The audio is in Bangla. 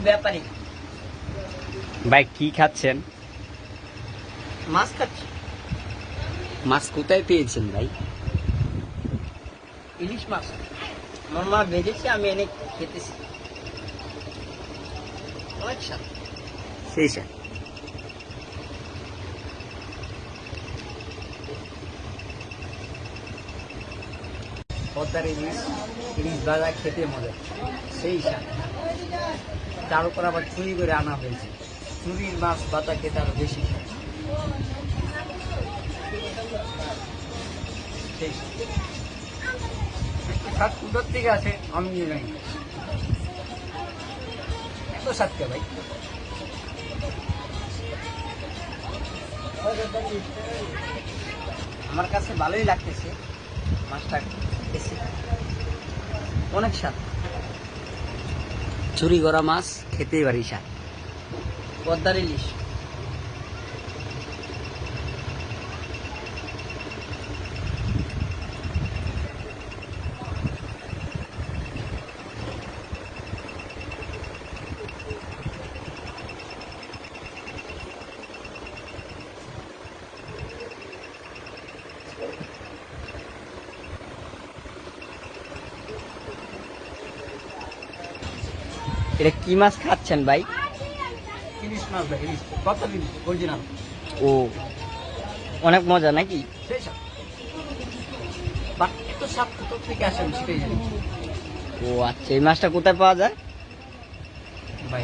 ব্যাপারী। ভাই কি খাচ্ছেন? মাছ খাচ্ছি। মাছ কোথায় পেয়েছেন ভাই? ইলিশ মাছ আমার মা ভেজেছে, আমি এনে খেতেছি। অনেক স্বাদ। সেই স্যার। পদ্মার ইলিশ, ইলিশ ভাজা খেতে মজা, সেই স্বাদ। তার উপর আবার চুরি করে আনা হয়েছে, চুরির মাছ ভাজা খেতে আরো বেশি স্বাদ। সেই স্বাদ। একটু স্বাদ কুটোর থেকে আছে, আমি জানি এত স্বাদ কে ভাই। আমার কাছে ভালোই লাগতেছে মাছটা, খেতেছি অনেক স্বাদ। চুরি করা মাছ খেতেই পারি স্যার। পদ্মার ইলিশ। এটা কি মাছ খাচ্ছেন ভাই? ইলিশ মাছ ভাই, ইলিশ পদ্মার ইলিশ অরিজিনাল। ও, অনেক মজা নাকি? সেই স্বাদ। বাট এত স্বাদ কোথা থেকে আসে আমি সেটাই জানি ও আচ্ছা, এই মাছটা কোথায় পাওয়া যায়? ভাই।